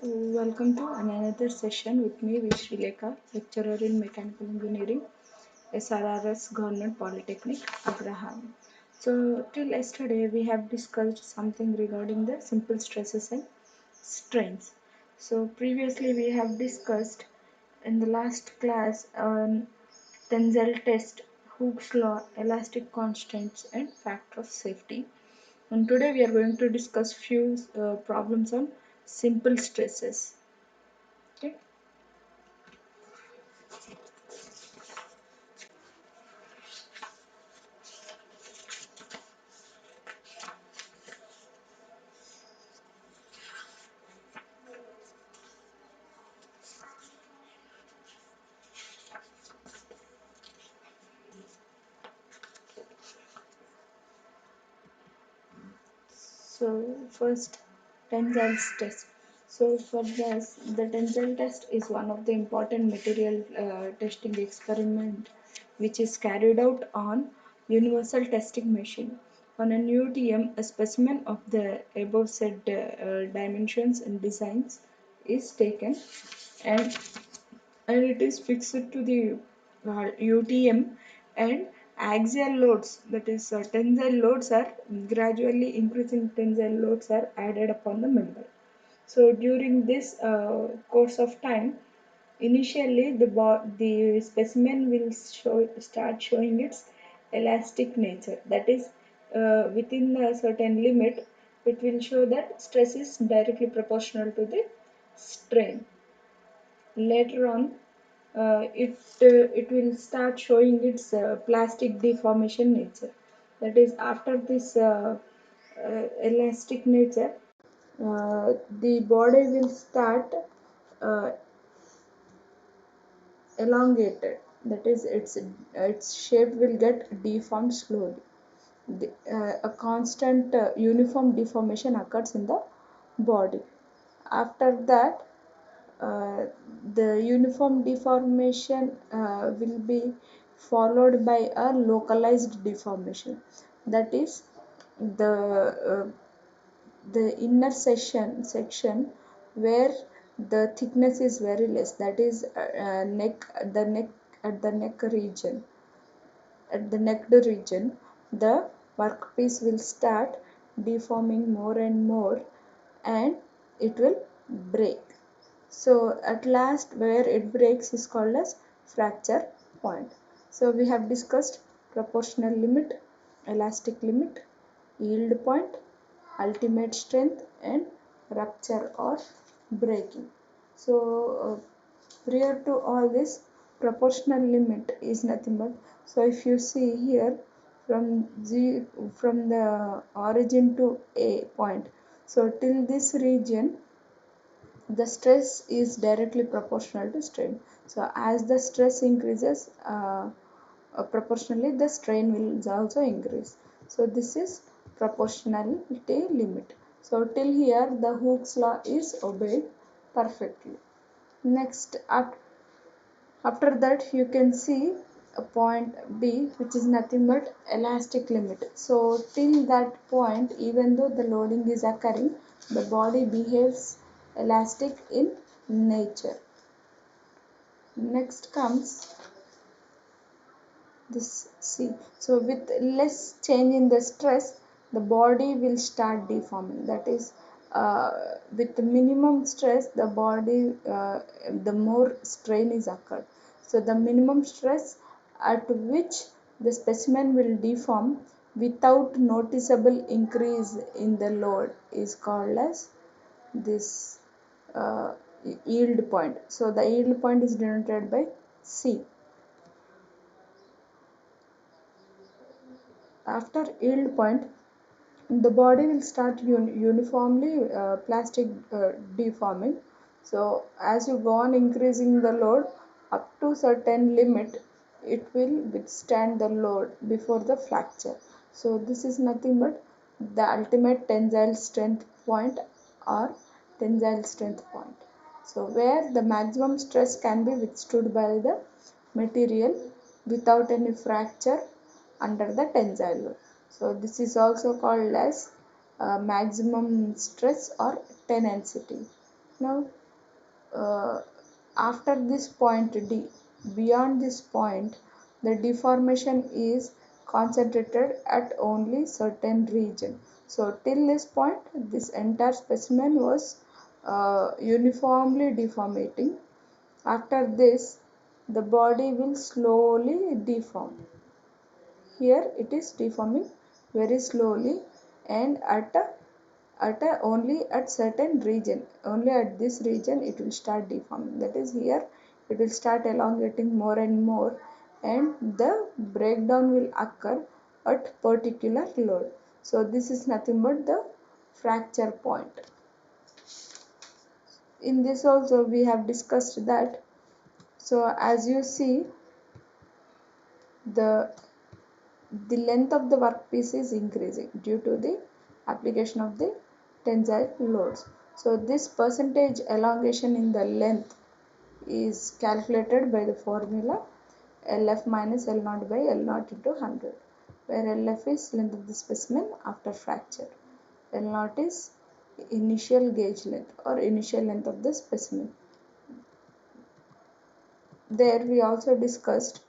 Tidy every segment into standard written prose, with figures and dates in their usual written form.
Welcome to another session with me, Vishilekha, lecturer in Mechanical Engineering, SRRS Government Polytechnic, Abraham. So, till yesterday, we have discussed something regarding the simple stresses and strains. So, previously, we have discussed in the last class tensile test, Hooke's law, elastic constants, and factor of safety. And today, we are going to discuss few problems on simple stresses. Okay. So first, tensile test. So for this, the tensile test is one of the important material testing experiment which is carried out on universal testing machine. On an UTM, a specimen of the above said dimensions and designs is taken and it is fixed to the UTM, and axial loads, that is tensile loads, are gradually increasing tensile loads are added upon the member. So during this course of time, initially the specimen will start showing its elastic nature, that is within a certain limit it will show that stress is directly proportional to the strain. Later on, it will start showing its plastic deformation nature. That is, after this elastic nature, the body will start uh, elongated. That is, its shape will get deformed slowly. A constant uniform deformation occurs in the body. After that, uh, the uniform deformation will be followed by a localized deformation. That is, the uh, the inner section where the thickness is very less, that is neck at the neck region. At the necked region, the workpiece will start deforming more and more, and it will break. So at last, where it breaks is called as fracture point. So we have discussed proportional limit, elastic limit, yield point, ultimate strength, and rupture or breaking. So prior to all this, proportional limit is nothing but, so if you see here, from G, from the origin to A point, so till this region the stress is directly proportional to strain. So as the stress increases, proportionally the strain will also increase. So this is proportionality limit. So till here the Hooke's law is obeyed perfectly. Next, after that you can see a point B, which is nothing but elastic limit. So till that point, even though the loading is occurring, the body behaves elastic in nature. Next comes this C. So with less change in the stress, the body will start deforming. That is, with the minimum stress, the body, the more strain is occurred. So the minimum stress at which the specimen will deform without noticeable increase in the load is called as this uh, yield point. So the yield point is denoted by C. After yield point, the body will start uniformly plastic deforming. So as you go on increasing the load up to certain limit, it will withstand the load before the fracture. So this is nothing but the ultimate tensile strength point or tensile strength point. So where the maximum stress can be withstood by the material without any fracture under the tensile load. So this is also called as maximum stress or tenacity. Now, uh, after this point D, beyond this point, the deformation is concentrated at only certain region. So till this point, this entire specimen was uniformly deformating. After this, the body will slowly deform. Here it is deforming very slowly and only at certain region, only at this region it will start deforming. That is, here it will start elongating more and more, and the breakdown will occur at particular load. So this is nothing but the fracture point. In this also we have discussed that. So as you see, the length of the workpiece is increasing due to the application of the tensile loads. So this percentage elongation in the length is calculated by the formula LF minus L naught by L naught into 100, where LF is length of the specimen after fracture, L naught is initial gauge length or initial length of the specimen. There we also discussed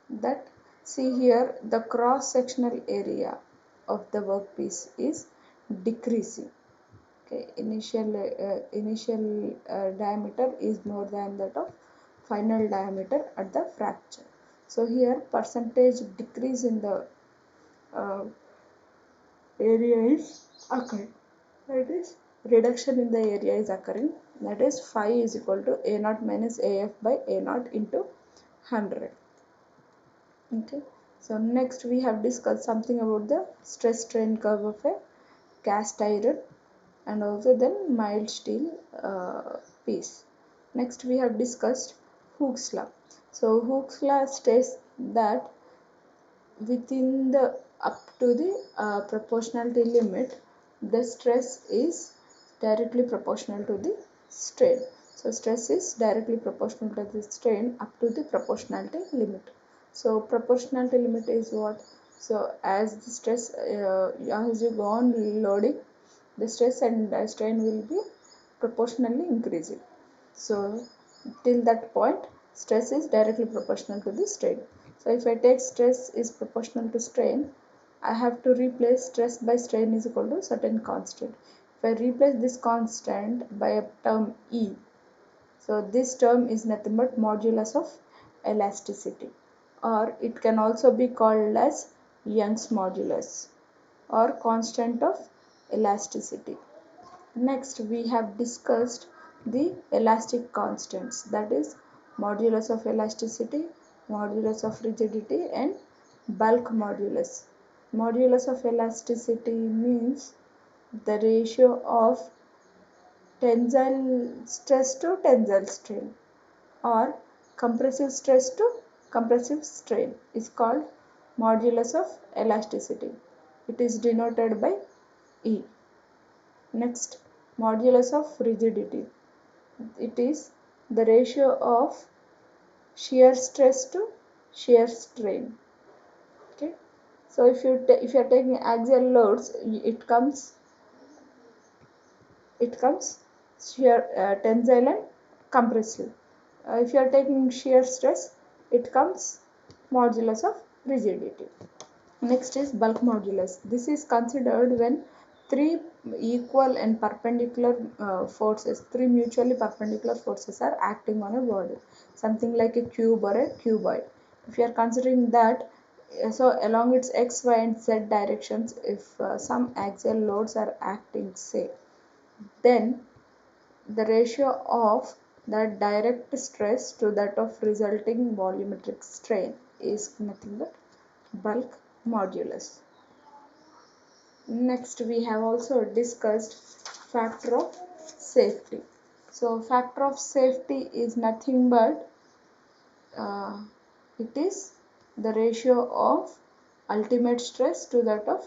that, see here, the cross sectional area of the workpiece is decreasing. Okay, initial diameter is more than that of final diameter at the fracture. So here percentage decrease in the uh, area is occurring. That is, reduction in the area is occurring. That is, phi is equal to A naught minus AF by A naught into 100. Okay, so next we have discussed something about the stress strain curve of a cast iron and also then mild steel piece. Next we have discussed Hooke's law. So Hooke's law states that within the up to the proportionality limit, the stress is directly proportional to the strain. So stress is directly proportional to the strain up to the proportionality limit. So proportionality limit is what? So as the stress, as you go on loading, the stress and strain will be proportionally increasing. So till that point, stress is directly proportional to the strain. So if I take stress is proportional to strain, I have to replace stress by strain is equal to certain constant. If I replace this constant by a term E, so this term is nothing but modulus of elasticity, or it can also be called as Young's modulus or constant of elasticity. Next, we have discussed the elastic constants, that is modulus of elasticity, modulus of rigidity and bulk modulus. Modulus of elasticity means the ratio of tensile stress to tensile strain, or compressive stress to compressive strain is called modulus of elasticity. It is denoted by E. Next, modulus of rigidity. It is the ratio of shear stress to shear strain. Okay. So if you are taking axial loads, it comes shear tensile and compressive. If you are taking shear stress, it comes modulus of rigidity. Next is bulk modulus. This is considered when three equal and perpendicular forces, three mutually perpendicular forces are acting on a body, something like a cube or a cuboid. If you are considering that, so along its x, y and z directions, if some axial loads are acting, say, then the ratio of the direct stress to that of resulting volumetric strain is nothing but bulk modulus. Next, we have also discussed factor of safety. So factor of safety is nothing but uh, it is the ratio of ultimate stress to that of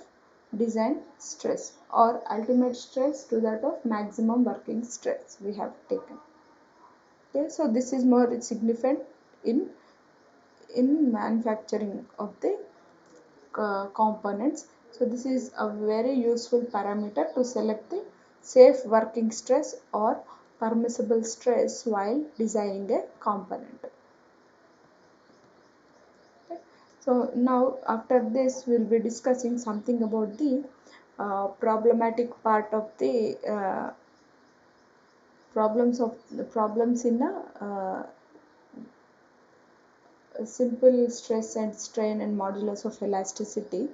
design stress, or ultimate stress to that of maximum working stress we have taken. Okay, so this is more significant in manufacturing of the components. So this is a very useful parameter to select the safe working stress or permissible stress while designing a component. Okay. So now after this we'll be discussing something about the problematic part of the problems in a simple stress and strain and modulus of elasticity.